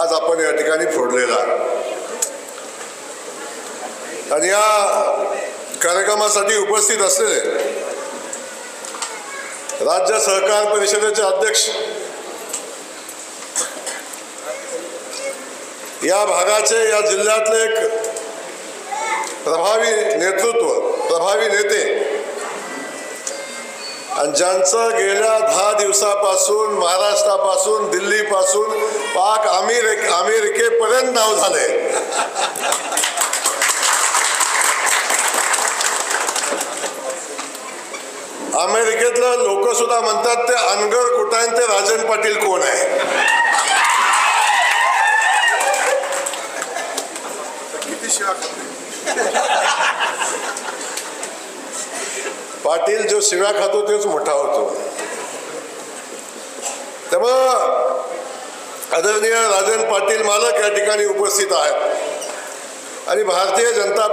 आज आपण या ठिकाणी फोडलेला आणि या कार्यक्रमासाठी उपस्थित असलेले राज्य सहकार परिषदेचे अध्यक्ष, या भागाचे या जिल्ह्यातले एक प्रभावी नेतृत्व, प्रभावी नेते आणि ज्यांचं गेल्या 10 दिवसापासून महाराष्ट्रापासून दिल्लीपासून पाक अमेरिकेपर्यंत नाव झाले। अमेरिकेतले लोक सुद्धा म्हणतात ते अनगर कुठे आहे ते राजन पाटील कोण आहे। किती शिव्या पाटील जो शिव्या खातो तेच मोठा होतो। त्यामुळे आदरणीय राजन पाटील मालक या ठिकाणी उपस्थित आहेत आणि भारतीय जनता